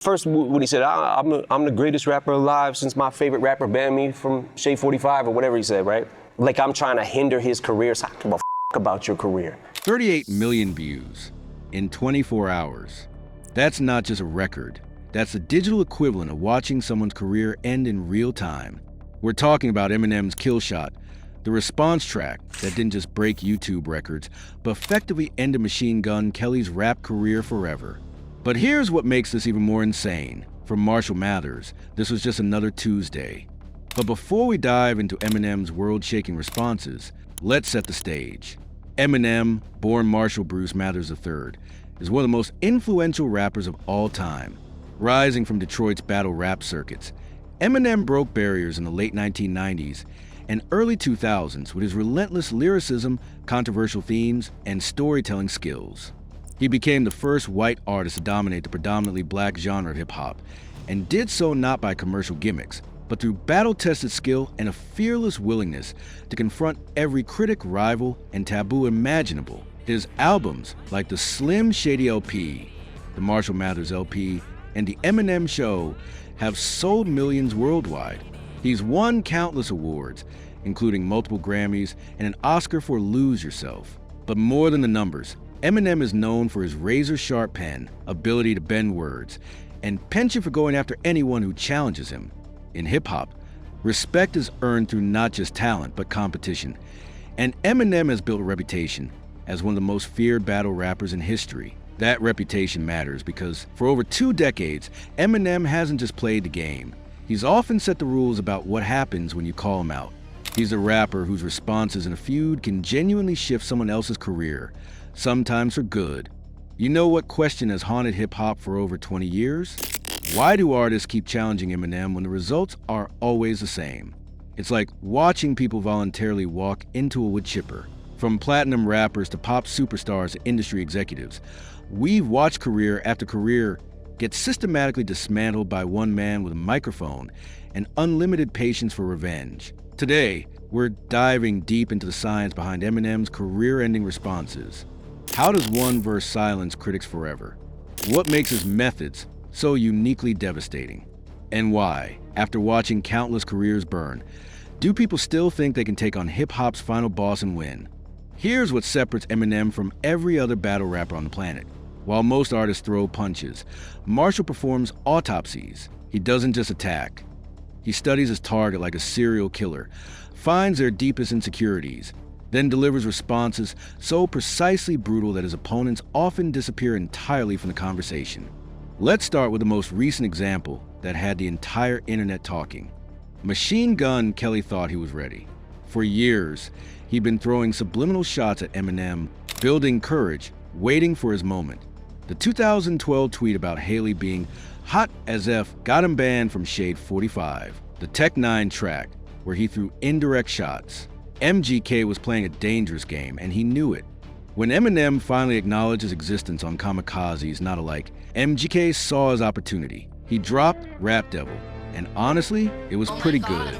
First, when he said, I'm the greatest rapper alive since my favorite rapper banned me from Shade 45 or whatever he said, right? Like I'm trying to hinder his career, so I don't give a f about your career. 38 million views in 24 hours. That's not just a record. That's the digital equivalent of watching someone's career end in real time. We're talking about Eminem's Killshot, the response track that didn't just break YouTube records, but effectively ended Machine Gun Kelly's rap career forever. But here's what makes this even more insane. From Marshall Mathers, this was just another Tuesday. But before we dive into Eminem's world-shaking responses, let's set the stage. Eminem, born Marshall Bruce Mathers III, is one of the most influential rappers of all time. Rising from Detroit's battle rap circuits, Eminem broke barriers in the late 1990s and early 2000s with his relentless lyricism, controversial themes, and storytelling skills. He became the first white artist to dominate the predominantly black genre of hip-hop, and did so not by commercial gimmicks, but through battle-tested skill and a fearless willingness to confront every critic, rival, and taboo imaginable. His albums, like the Slim Shady LP, the Marshall Mathers LP, and the Eminem Show, have sold millions worldwide. He's won countless awards, including multiple Grammys and an Oscar for Lose Yourself. But more than the numbers, Eminem is known for his razor-sharp pen, ability to bend words, and penchant for going after anyone who challenges him. In hip-hop, respect is earned through not just talent, but competition. And Eminem has built a reputation as one of the most feared battle rappers in history. That reputation matters because for over 2 decades, Eminem hasn't just played the game. He's often set the rules about what happens when you call him out. He's a rapper whose responses in a feud can genuinely shift someone else's career, sometimes for good. You know what question has haunted hip-hop for over 20 years? Why do artists keep challenging Eminem when the results are always the same? It's like watching people voluntarily walk into a wood chipper. From platinum rappers to pop superstars to industry executives, we've watched career after career get systematically dismantled by one man with a microphone and unlimited patience for revenge. Today, we're diving deep into the science behind Eminem's career-ending responses. How does one verse silence critics forever? What makes his methods so uniquely devastating? And why, after watching countless careers burn, do people still think they can take on hip-hop's final boss and win? Here's what separates Eminem from every other battle rapper on the planet. While most artists throw punches, Marshall performs autopsies. He doesn't just attack. He studies his target like a serial killer, finds their deepest insecurities, then delivers responses so precisely brutal that his opponents often disappear entirely from the conversation. Let's start with the most recent example that had the entire internet talking. Machine Gun Kelly thought he was ready. For years, he'd been throwing subliminal shots at Eminem, building courage, waiting for his moment. The 2012 tweet about Haley being hot as F got him banned from Shade 45, the Tech 9 track, where he threw indirect shots. MGK was playing a dangerous game, and he knew it. When Eminem finally acknowledged his existence on Kamikaze's Not Alike, MGK saw his opportunity. He dropped Rap Devil, and honestly, it was pretty good.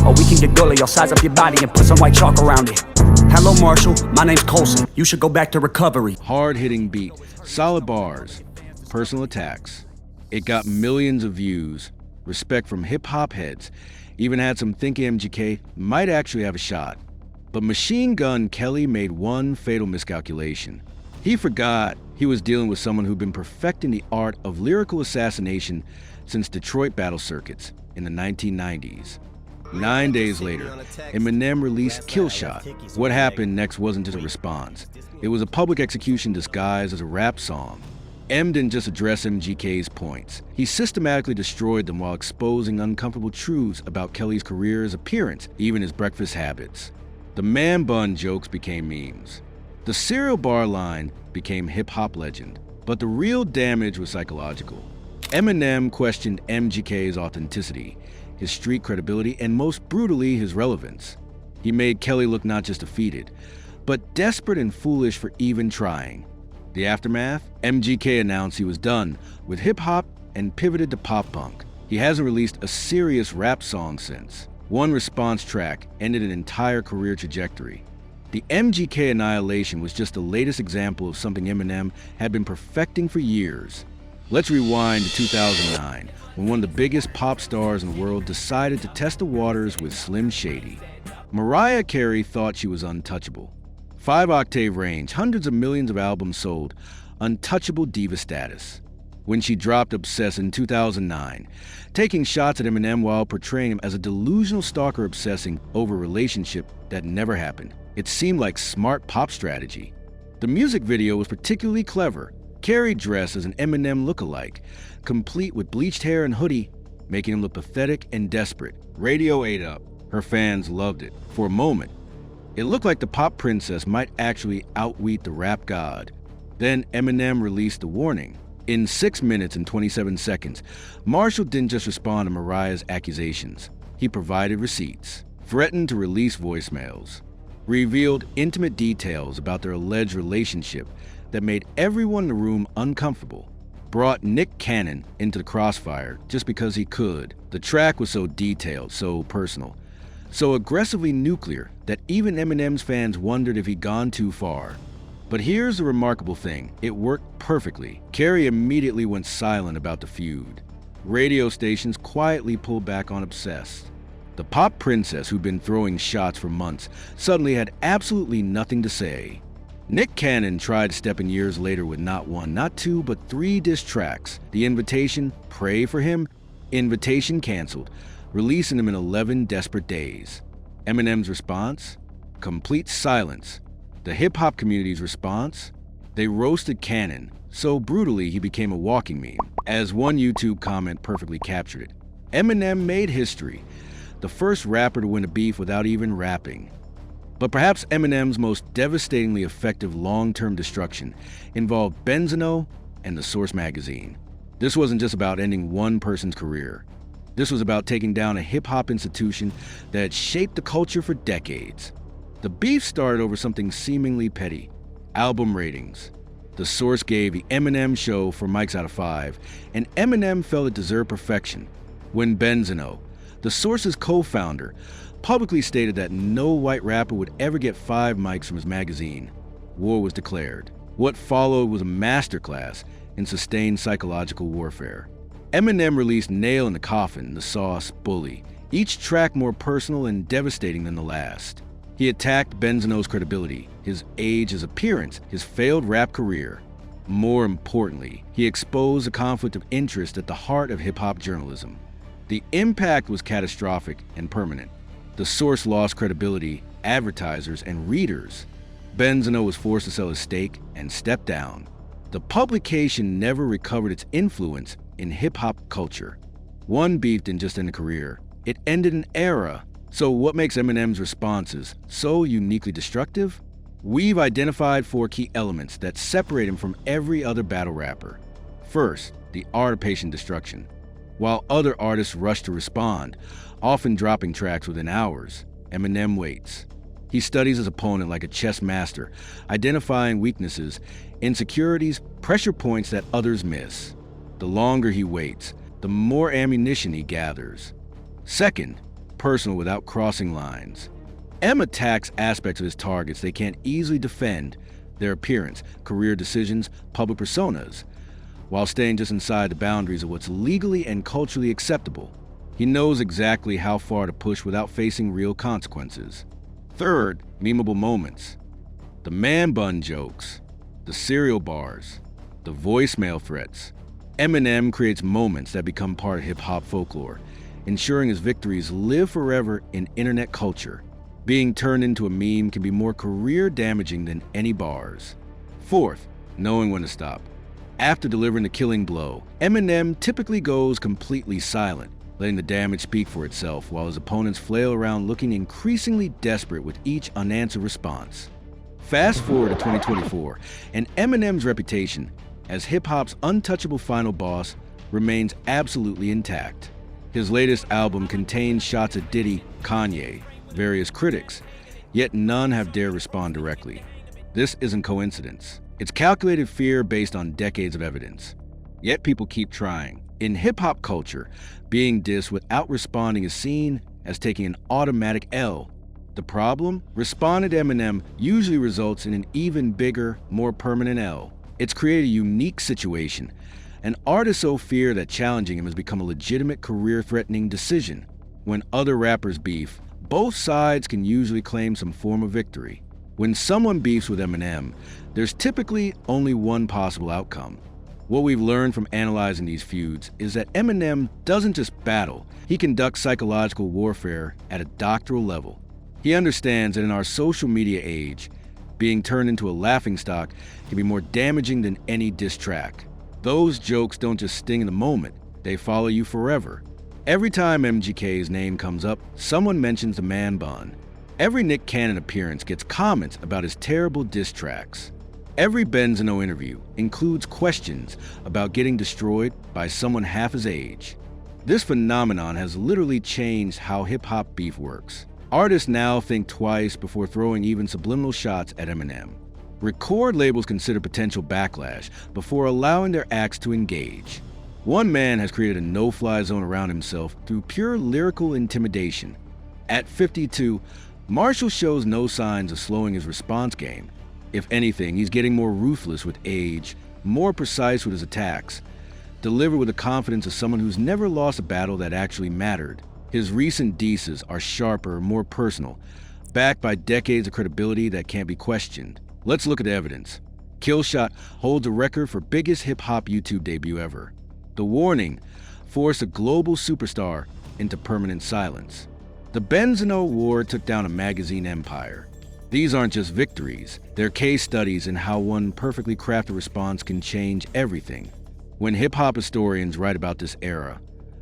Or we can get gully, I'll size up your body and put some white chalk around it. Hello, Marshall, my name's Colson. You should go back to recovery. Hard-hitting beat, solid bars, personal attacks. It got millions of views, respect from hip-hop heads, even had some thinking MGK might actually have a shot. But Machine Gun Kelly made one fatal miscalculation. He forgot he was dealing with someone who'd been perfecting the art of lyrical assassination since Detroit battle circuits in the 1990s. 9 days later, Eminem released Killshot. What happened next wasn't just a response. It was a public execution disguised as a rap song. M didn't just address MGK's points. He systematically destroyed them while exposing uncomfortable truths about Kelly's career, his appearance, even his breakfast habits. The man bun jokes became memes. The cereal bar line became hip-hop legend. But the real damage was psychological. Eminem questioned MGK's authenticity, his street credibility, and most brutally, his relevance. He made Kelly look not just defeated, but desperate and foolish for even trying. The aftermath? MGK announced he was done with hip-hop and pivoted to pop-punk. He hasn't released a serious rap song since. One response track ended an entire career trajectory. The MGK Annihilation was just the latest example of something Eminem had been perfecting for years. Let's rewind to 2009, when one of the biggest pop stars in the world decided to test the waters with Slim Shady. Mariah Carey thought she was untouchable. 5-octave range, hundreds of millions of albums sold, untouchable diva status. When she dropped Obsessed in 2009, taking shots at Eminem while portraying him as a delusional stalker obsessing over a relationship that never happened. It seemed like smart pop strategy. The music video was particularly clever. Carey dressed as an Eminem lookalike, complete with bleached hair and hoodie, making him look pathetic and desperate. Radio ate up. Her fans loved it. For a moment, it looked like the pop princess might actually outwit the rap god. Then Eminem released The Warning. In 6 minutes and 27 seconds, Marshall didn't just respond to Mariah's accusations. He provided receipts, threatened to release voicemails, revealed intimate details about their alleged relationship that made everyone in the room uncomfortable, brought Nick Cannon into the crossfire just because he could. The track was so detailed, so personal, so aggressively nuclear that even Eminem's fans wondered if he'd gone too far. But here's the remarkable thing, it worked perfectly. Carey immediately went silent about the feud. Radio stations quietly pulled back on Obsessed. The pop princess who'd been throwing shots for months suddenly had absolutely nothing to say. Nick Cannon tried to step in years later with not one, not two, but 3 diss tracks. The Invitation, Pray for Him, Invitation canceled, releasing him in 11 desperate days. Eminem's response? Complete silence. The hip-hop community's response? They roasted Cannon so brutally he became a walking meme. As one YouTube comment perfectly captured it, Eminem made history, the first rapper to win a beef without even rapping. But perhaps Eminem's most devastatingly effective long-term destruction involved Benzino and the Source magazine. This wasn't just about ending one person's career. This was about taking down a hip-hop institution that had shaped the culture for decades. The beef started over something seemingly petty: album ratings. The Source gave the Eminem Show 4 mics out of 5, and Eminem felt it deserved perfection. When Benzino, the Source's co-founder, publicly stated that no white rapper would ever get 5 mics from his magazine, war was declared. What followed was a masterclass in sustained psychological warfare. Eminem released Nail in the Coffin, The Sauce, Bully, each track more personal and devastating than the last. He attacked Benzino's credibility, his age, his appearance, his failed rap career. More importantly, he exposed a conflict of interest at the heart of hip-hop journalism. The impact was catastrophic and permanent. The Source lost credibility, advertisers, and readers. Benzino was forced to sell his stake and step down. The publication never recovered its influence in hip-hop culture. One beef didn't just end a career, it ended an era. So what makes Eminem's responses so uniquely destructive? We've identified 4 key elements that separate him from every other battle rapper. First, the art of patient destruction. While other artists rush to respond, often dropping tracks within hours, Eminem waits. He studies his opponent like a chess master, identifying weaknesses, insecurities, pressure points that others miss. The longer he waits, the more ammunition he gathers. Second, personal without crossing lines. M attacks aspects of his targets they can't easily defend: their appearance, career decisions, public personas, while staying just inside the boundaries of what's legally and culturally acceptable. He knows exactly how far to push without facing real consequences. Third, memeable moments. The man bun jokes, the cereal bars, the voicemail threats. Eminem creates moments that become part of hip-hop folklore, ensuring his victories live forever in internet culture. Being turned into a meme can be more career-damaging than any bars. Fourth, knowing when to stop. After delivering the killing blow, Eminem typically goes completely silent, letting the damage speak for itself while his opponents flail around looking increasingly desperate with each unanswered response. Fast forward to 2024, and Eminem's reputation as hip-hop's untouchable final boss remains absolutely intact. His latest album contains shots at Diddy, Kanye, various critics, yet none have dared respond directly. This isn't coincidence. It's calculated fear based on decades of evidence. Yet people keep trying. In hip-hop culture, being dissed without responding is seen as taking an automatic L. The problem? Responding to Eminem usually results in an even bigger, more permanent L. It's created a unique situation, and artists so fear that challenging him has become a legitimate career-threatening decision. When other rappers beef, both sides can usually claim some form of victory. When someone beefs with Eminem, there's typically only one possible outcome. What we've learned from analyzing these feuds is that Eminem doesn't just battle, he conducts psychological warfare at a doctoral level. He understands that in our social media age, being turned into a laughingstock can be more damaging than any diss track. Those jokes don't just sting in the moment, they follow you forever. Every time MGK's name comes up, someone mentions the man bun. Every Nick Cannon appearance gets comments about his terrible diss tracks. Every Benzino interview includes questions about getting destroyed by someone half his age. This phenomenon has literally changed how hip-hop beef works. Artists now think twice before throwing even subliminal shots at Eminem. Record labels consider potential backlash before allowing their acts to engage. One man has created a no-fly zone around himself through pure lyrical intimidation. At 52, Marshall shows no signs of slowing his response game. If anything, he's getting more ruthless with age, more precise with his attacks, delivered with the confidence of someone who's never lost a battle that actually mattered. His recent disses are sharper, more personal, backed by decades of credibility that can't be questioned. Let's look at the evidence. Killshot holds a record for biggest hip-hop YouTube debut ever. The Warning forced a global superstar into permanent silence. The Benzino War took down a magazine empire. These aren't just victories, they're case studies in how one perfectly crafted response can change everything. When hip-hop historians write about this era,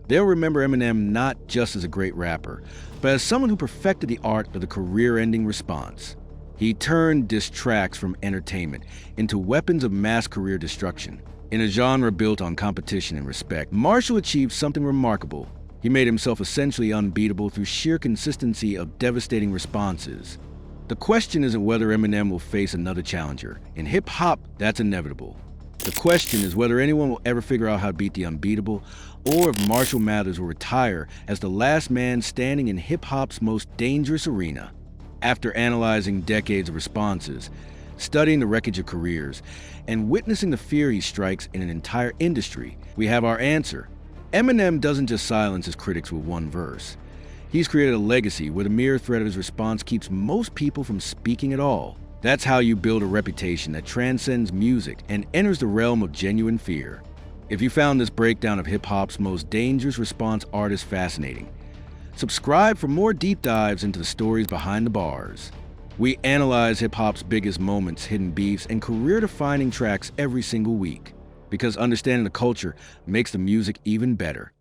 they'll remember Eminem not just as a great rapper, but as someone who perfected the art of the career-ending response. He turned diss tracks from entertainment into weapons of mass career destruction. In a genre built on competition and respect, Marshall achieved something remarkable. He made himself essentially unbeatable through sheer consistency of devastating responses. The question isn't whether Eminem will face another challenger. In hip-hop, that's inevitable. The question is whether anyone will ever figure out how to beat the unbeatable, or if Marshall Mathers will retire as the last man standing in hip-hop's most dangerous arena. After analyzing decades of responses, studying the wreckage of careers, and witnessing the fear he strikes in an entire industry, we have our answer. Eminem doesn't just silence his critics with one verse. He's created a legacy where the mere threat of his response keeps most people from speaking at all. That's how you build a reputation that transcends music and enters the realm of genuine fear. If you found this breakdown of hip-hop's most dangerous response artist fascinating, subscribe for more deep dives into the stories behind the bars. We analyze hip-hop's biggest moments, hidden beefs, and career-defining tracks every single week, because understanding the culture makes the music even better.